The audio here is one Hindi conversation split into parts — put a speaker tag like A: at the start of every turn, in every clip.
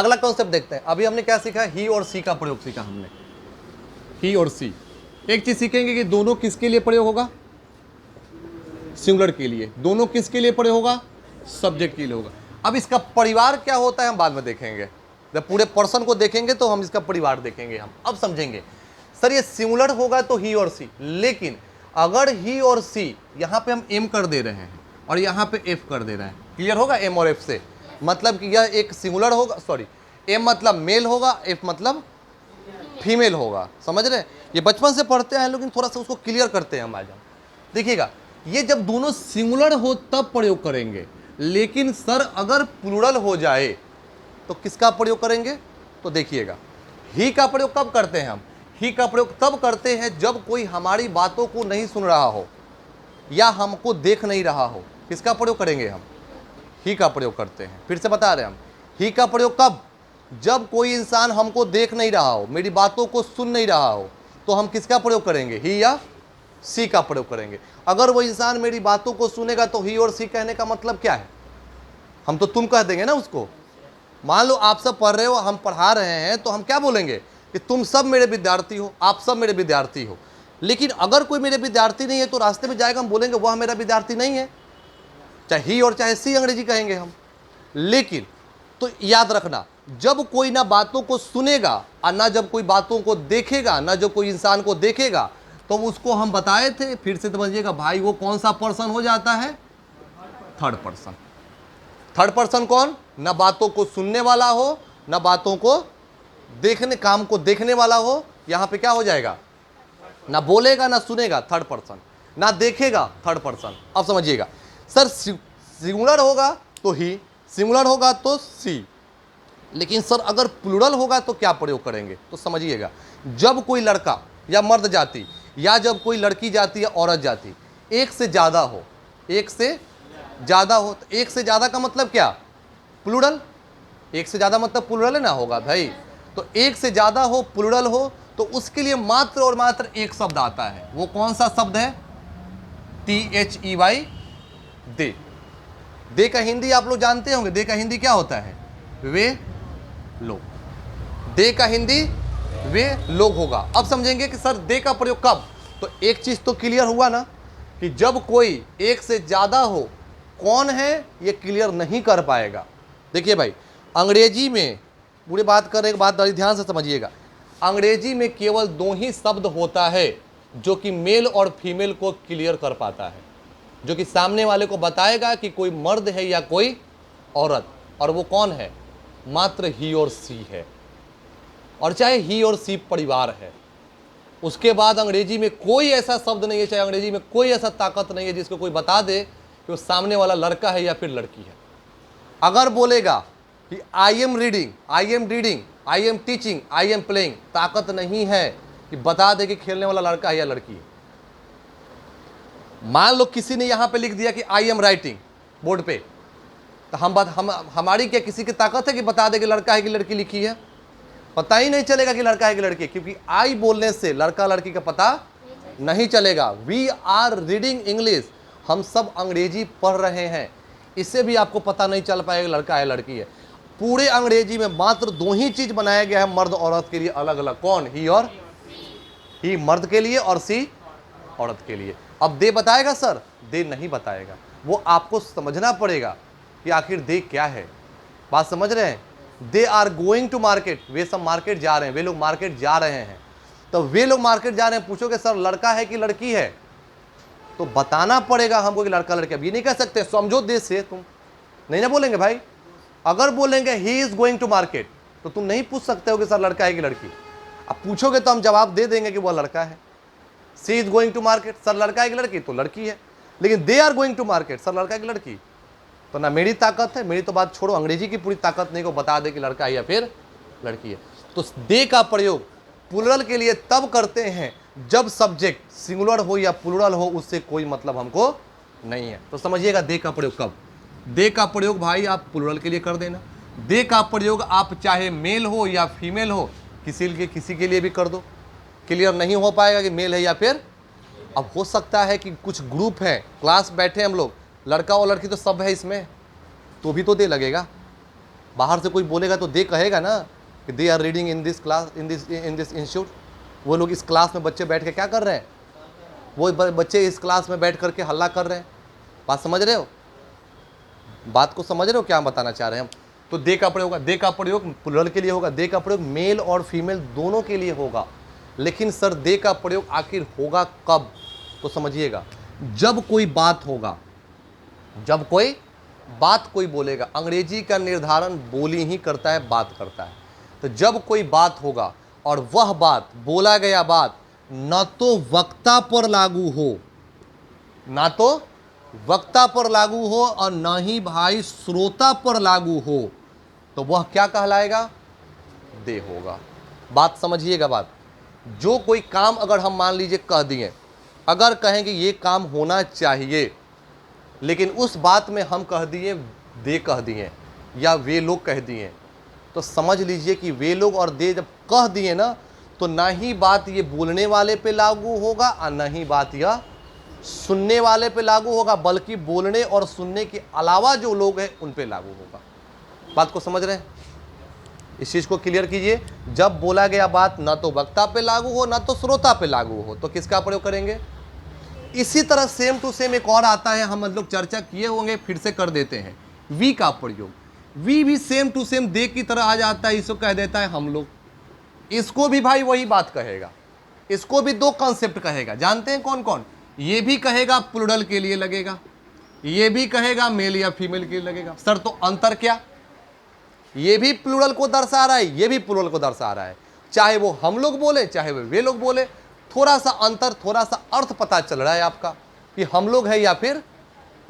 A: अगला कॉन्सेप्ट देखते हैं। अभी हमने क्या सीखा, ही और सी का प्रयोग सीखा हमने, ही और सी। एक चीज सीखेंगे कि दोनों किसके लिए प्रयोग होगा, सिंगुलर के लिए। दोनों किसके लिए प्रयोग होगा, सब्जेक्ट के लिए होगा। अब इसका परिवार क्या होता है हम बाद में देखेंगे, जब पूरे पर्सन को देखेंगे तो हम इसका परिवार देखेंगे, हम अब समझेंगे। सर ये सिंगुलर होगा तो ही और सी, लेकिन अगर ही और सी यहां पे हम एम कर दे रहे हैं और यहां पे एफ कर दे रहे हैं, क्लियर होगा एम और एफ से, मतलब कि यह एक सिंगुलर होगा, सॉरी एम मतलब मेल होगा, एफ मतलब फीमेल होगा। समझ रहे हैं, ये बचपन से पढ़ते हैं लेकिन थोड़ा सा उसको क्लियर करते हैं हम आज। देखिएगा, ये जब दोनों सिंगुलर हो तब प्रयोग करेंगे, लेकिन सर अगर प्लूरल हो जाए तो किसका प्रयोग करेंगे, तो देखिएगा ही का प्रयोग कब करते हैं हम, ही का प्रयोग तब करते हैं जब कोई हमारी बातों को नहीं सुन रहा हो या हमको देख नहीं रहा हो। किसका प्रयोग करेंगे हम, ही का प्रयोग करते हैं। फिर से बता रहे हैं हम, ही का प्रयोग कब, जब कोई इंसान हमको देख नहीं रहा हो, मेरी बातों को सुन नहीं रहा हो, तो हम किसका प्रयोग करेंगे, ही या सी का प्रयोग करेंगे। अगर वो इंसान मेरी बातों को सुनेगा तो ही और सी कहने का मतलब क्या है, हम तो तुम कह देंगे ना उसको। मान लो आप सब पढ़ रहे हो, हम पढ़ा रहे हैं, तो हम क्या बोलेंगे कि तुम सब मेरे विद्यार्थी हो, आप सब मेरे विद्यार्थी हो। लेकिन अगर कोई मेरे विद्यार्थी नहीं है तो रास्ते में जाएगा, हम बोलेंगे वह मेरा विद्यार्थी नहीं है, चाहे ही और चाहे सी अंग्रेजी कहेंगे हम। लेकिन तो याद रखना, जब कोई ना बातों को सुनेगा और ना जब कोई बातों को देखेगा, ना जब कोई इंसान को देखेगा, तो उसको हम बताए थे, फिर से समझिएगा भाई, वो कौन सा पर्सन हो जाता है, थर्ड पर्सन। थर्ड पर्सन कौन, ना बातों को सुनने वाला हो, ना बातों को देखने, काम को देखने वाला हो। यहां पे क्या हो जाएगा, ना बोलेगा ना सुनेगा, थर्ड पर्सन, ना देखेगा, थर्ड पर्सन। अब समझिएगा सर, सिंगुलर होगा तो ही, सिंगुलर होगा तो सी, लेकिन सर अगर प्लूरल होगा तो क्या प्रयोग करेंगे, तो समझिएगा, जब कोई लड़का या मर्द जाति या जब कोई लड़की जाति या औरत जाति एक से ज़्यादा हो, एक से ज़्यादा हो, तो एक से ज़्यादा का मतलब क्या, प्लूरल। एक से ज़्यादा मतलब प्लूरल है ना होगा भाई। तो एक से ज़्यादा हो, प्लूरल हो, तो उसके लिए मात्र और मात्र एक शब्द आता है। वो कौन सा शब्द है, THEY, दे। दे का हिंदी आप लोग जानते होंगे, दे का हिंदी क्या होता है, वे लोग। दे का हिंदी वे लोग होगा। अब समझेंगे कि सर दे का प्रयोग कब, तो एक चीज तो क्लियर हुआ ना कि जब कोई एक से ज्यादा हो, कौन है ये क्लियर नहीं कर पाएगा। देखिए भाई, अंग्रेजी में पूरी बात कर रहे, एक बात बड़ी ध्यान से समझिएगा, अंग्रेजी में केवल दो ही शब्द होता है जो कि मेल और फीमेल को क्लियर कर पाता है, जो कि सामने वाले को बताएगा कि कोई मर्द है या कोई औरत, और वो कौन है, मात्र ही और सी है, और चाहे ही और सी परिवार है। उसके बाद अंग्रेजी में कोई ऐसा शब्द नहीं है, चाहे अंग्रेजी में कोई ऐसा ताकत नहीं है जिसको कोई बता दे कि वो सामने वाला लड़का है या फिर लड़की है। अगर बोलेगा कि I am reading, I am reading, I am teaching, I am playing, ताकत नहीं है कि बता दे कि खेलने वाला लड़का है या लड़की है। मान लो किसी ने यहां पे लिख दिया कि आई एम राइटिंग बोर्ड पे, तो हमारी क्या किसी की ताकत है कि बता दे कि लड़का है कि लड़की लिखी है, पता ही नहीं चलेगा कि लड़का है कि लड़की, क्योंकि आई बोलने से लड़का लड़की का पता नहीं चलेगा। वी आर रीडिंग इंग्लिश, हम सब अंग्रेजी पढ़ रहे हैं, इससे भी आपको पता नहीं चल पाएगा लड़का है लड़की है। पूरे अंग्रेजी में मात्र दो ही चीज बनाया गया है मर्द औरत के लिए अलग अलग, कौन, ही और ही मर्द के लिए और सी औरत के लिए। अब दे बताएगा सर, दे नहीं बताएगा, वो आपको समझना पड़ेगा कि आखिर दे क्या है। बात समझ रहे हैं, they are going to market, वे सब मार्केट जा रहे हैं, वे लोग मार्केट जा रहे हैं। तो वे लोग मार्केट जा रहे हैं, पूछोगे सर लड़का है कि लड़की है, तो बताना पड़ेगा हमको कि लड़का लड़की। अभी नहीं कह सकते समझो दे से, तुम नहीं ना बोलेंगे भाई। अगर बोलेंगे he is going to market, तो तुम नहीं पूछ सकते हो कि सर लड़का है कि लड़की। अब पूछोगे तो हम जवाब दे देंगे कि वह लड़का है। She is going to market, sir लड़का है कि लड़की, तो लड़की है। लेकिन they are going to market, sir लड़का है कि लड़की, तो ना मेरी ताकत है, मेरी तो बात छोड़ो, अंग्रेजी की पूरी ताकत नहीं को बता दे कि लड़का है या फिर लड़की है। तो दे का प्रयोग प्लूरल के लिए तब करते हैं जब सब्जेक्ट सिंगुलर हो या प्लूरल हो, उससे कोई मतलब हमको नहीं है। तो समझिएगा दे का प्रयोग कब, दे का प्रयोग भाई आप प्लूरल के लिए कर देना। दे का प्रयोग आप चाहे मेल हो या फीमेल हो, किसी के लिए भी कर दो, क्लियर नहीं हो पाएगा कि मेल है या फिर। अब हो सकता है कि कुछ ग्रुप है, क्लास बैठे हम लोग, लड़का और लड़की तो सब है इसमें, तो भी तो दे लगेगा। बाहर से कोई बोलेगा तो दे कहेगा ना कि they are reading in this class, in this institute. वो लोग इस क्लास में बच्चे बैठ के क्या कर रहे हैं, वो बच्चे इस क्लास में बैठ करके हल्ला कर रहे हैं। बात समझ रहे हो, बात को समझ रहे हो क्या हम बताना चाह रहे हैं हम? तो दे का प्रयोग होगा, दे का प्रयोग प्लुरल के लिए होगा, दे का प्रयोग मेल और फीमेल दोनों के लिए होगा। लेकिन सर दे का प्रयोग आखिर होगा कब? तो समझिएगा, जब कोई बात होगा, जब कोई बात कोई बोलेगा। अंग्रेजी का निर्धारण बोली ही करता है, बात करता है। तो जब कोई बात होगा और वह बात, बोला गया बात न तो वक्ता पर लागू हो, ना तो वक्ता पर लागू हो और न ही भाई श्रोता पर लागू हो, तो वह क्या कहलाएगा? दे होगा। बात समझिएगा बात। जो कोई काम अगर हम मान लीजिए कह दिए, अगर कहेंगे ये काम होना चाहिए, लेकिन उस बात में हम कह दिए दे कह दिए या वे लोग कह दिए, तो समझ लीजिए कि वे लोग और दे जब कह दिए ना, तो ना ही बात ये बोलने वाले पे लागू होगा और ना ही बात यह सुनने वाले पे लागू होगा, बल्कि बोलने और सुनने के अलावा जो लोग हैं उन पे लागू होगा। बात को समझ रहे हैं? इस चीज को क्लियर कीजिए। जब बोला गया बात ना तो वक्ता पे लागू हो ना तो श्रोता पे लागू हो, तो किसका प्रयोग करेंगे? इसी तरह सेम टू सेम एक और आता है, हम लोग चर्चा किए होंगे, फिर से कर देते हैं। वी का प्रयोग, वी भी सेम टू सेम दे की तरह आ जाता है, इसको कह देता है हम लोग। इसको भी भाई वही बात कहेगा, इसको भी दो कॉन्सेप्ट कहेगा। जानते हैं कौन कौन? ये भी कहेगा प्लुरल के लिए लगेगा, ये भी कहेगा मेल या फीमेल के लिए लगेगा। सर तो अंतर क्या? ये भी प्लुरल को दर्शा रहा है, ये भी प्लुरल को दर्शा रहा है। चाहे वो हम लोग बोले चाहे वो वे लोग बोले, थोड़ा सा अंतर, थोड़ा सा अर्थ पता चल रहा है आपका कि हम लोग है या फिर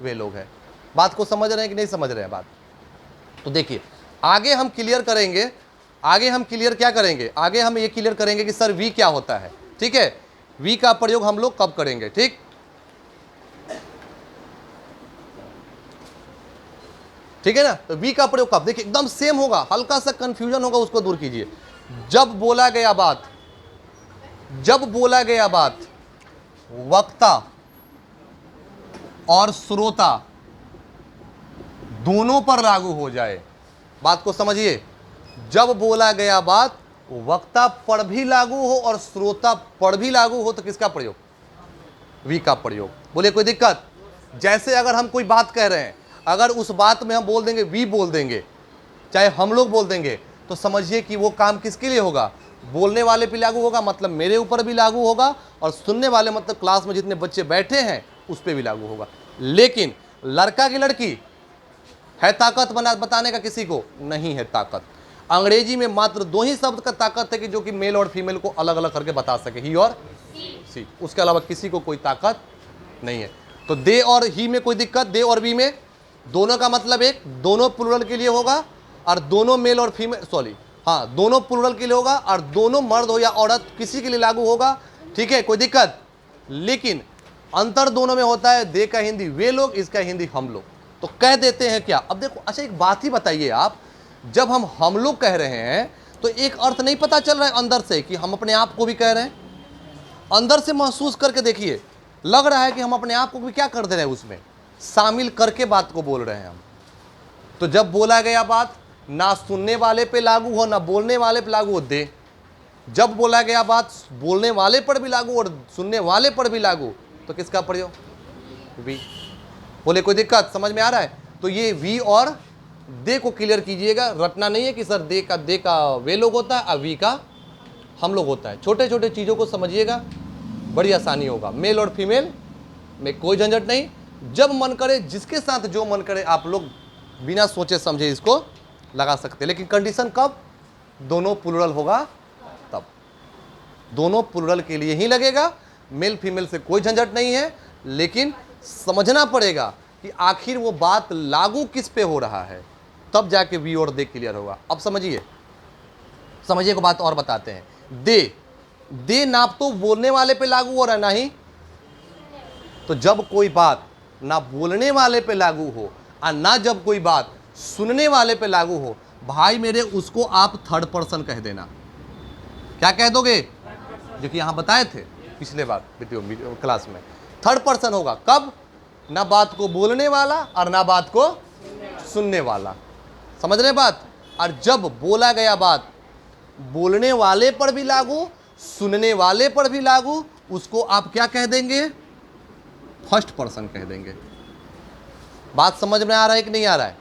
A: वे लोग हैं। बात को समझ रहे हैं कि नहीं समझ रहे हैं बात? तो देखिए आगे हम क्लियर करेंगे, आगे हम क्लियर क्या करेंगे, आगे हम ये क्लियर करेंगे कि सर वी क्या होता है। ठीक है, वी का प्रयोग हम लोग कब करेंगे? ठीक, ठीक है ना? तो वी का प्रयोग कब? देखिए एकदम सेम होगा, हल्का सा कंफ्यूजन होगा उसको दूर कीजिए। जब बोला गया बात, जब बोला गया बात वक्ता और श्रोता दोनों पर लागू हो जाए। बात को समझिए, जब बोला गया बात वक्ता पर भी लागू हो और श्रोता पर भी लागू हो, तो किसका प्रयोग? वी का प्रयोग। बोले कोई दिक्कत? जैसे अगर हम कोई बात कह रहे हैं, अगर उस बात में हम बोल देंगे वी बोल देंगे, चाहे हम लोग बोल देंगे, तो समझिए कि वो काम किसके लिए होगा? बोलने वाले पे लागू होगा, मतलब मेरे ऊपर भी लागू होगा, और सुनने वाले मतलब क्लास में जितने बच्चे बैठे हैं उस पर भी लागू होगा। लेकिन लड़का की लड़की है ताकत बताने का किसी को नहीं है ताकत। अंग्रेजी में मात्र दो ही शब्द का ताकत है कि जो कि मेल और फीमेल को अलग अलग करके बता सके, ही और सी। उसके अलावा किसी को कोई ताकत नहीं है। तो दे और ही में कोई दिक्कत? दे और वी में दोनों का मतलब एक, दोनों प्लुरल के लिए होगा और दोनों मेल और फीमेल, सॉरी हाँ, दोनों प्लुरल के लिए होगा और दोनों मर्द हो या औरत किसी के लिए लागू होगा। ठीक है, कोई दिक्कत? लेकिन अंतर दोनों में होता है, दे का हिंदी वे लोग, इसका हिंदी हम लोग। तो कह देते हैं क्या? अब देखो, अच्छा एक बात ही बताइए आप, जब हम लोग कह रहे हैं तो एक अर्थ नहीं पता चल रहा है अंदर से कि हम अपने आप को भी कह रहे हैं? अंदर से महसूस करके देखिए, लग रहा है कि हम अपने आप को भी क्या कर दे रहे हैं, उसमें शामिल करके बात को बोल रहे हैं हम। तो जब बोला गया बात ना सुनने वाले पे लागू हो ना बोलने वाले पे लागू हो, दे। जब बोला गया बात बोलने वाले पर भी लागू और सुनने वाले पर भी लागू, तो किसका प्रयोग? वी। बोले कोई दिक्कत? समझ में आ रहा है? तो ये वी और दे को क्लियर कीजिएगा। रटना नहीं है कि सर दे का वे लोग होता है और वी का हम लोग होता है। छोटे छोटे चीज़ों को समझिएगा, बड़ी आसानी होगा। मेल और फीमेल में कोई झंझट नहीं, जब मन करे जिसके साथ जो मन करे आप लोग बिना सोचे समझे इसको लगा सकते। लेकिन कंडीशन कब? दोनों प्लुरल होगा तब, दोनों प्लुरल के लिए ही लगेगा। मेल फीमेल से कोई झंझट नहीं है, लेकिन समझना पड़ेगा कि आखिर वो बात लागू किस पे हो रहा है, तब जाके वी और दे क्लियर होगा। अब समझिए, समझिए को बात और बताते हैं। दे ना तो बोलने वाले पे लागू हो रहा है ना ही, तो जब कोई बात ना बोलने वाले पे लागू हो और ना जब कोई बात सुनने वाले पे लागू हो, भाई मेरे उसको आप थर्ड पर्सन कह देना। क्या कह दोगे? जो कि यहां बताए थे पिछले बार वीडियो क्लास में, थर्ड पर्सन होगा। कब? ना बात को बोलने वाला और ना बात को सुनने वाला। समझ रहे बात? और जब बोला गया बात बोलने वाले पर भी लागू, सुनने वाले पर भी लागू, उसको आप क्या कह देंगे? फर्स्ट पर्सन कह देंगे। बात समझ में आ रहा है कि नहीं आ रहा है?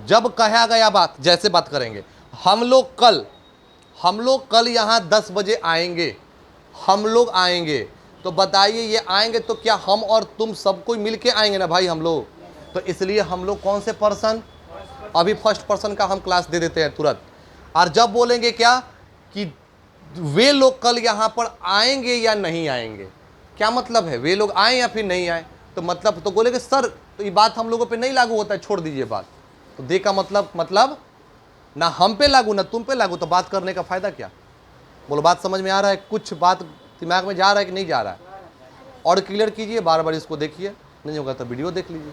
A: जब कहा गया बात, जैसे बात करेंगे हम लोग कल यहाँ 10 बजे आएंगे, हम लोग आएंगे, तो बताइए ये आएंगे तो क्या हम और तुम सब कोई मिल के आएंगे ना भाई हम लोग? तो इसलिए हम लोग कौन से पर्सन, अभी फर्स्ट पर्सन का हम क्लास दे देते हैं तुरंत। और जब बोलेंगे क्या कि वे लोग कल यहाँ पर आएंगे या नहीं आएंगे, क्या मतलब है? वे लोग आए या फिर नहीं आए, तो मतलब तो बोलेंगे सर तो ये बात हम लोगों पे नहीं लागू होता है, छोड़ दीजिए बात। तो दे का मतलब ना हम पे लागू ना तुम पे लागू, तो बात करने का फायदा क्या? बोलो बात समझ में आ रहा है? कुछ बात दिमाग में जा रहा है कि नहीं जा रहा है? और क्लियर कीजिए, बार बार इसको देखिए, नहीं होगा तो वीडियो देख लीजिए।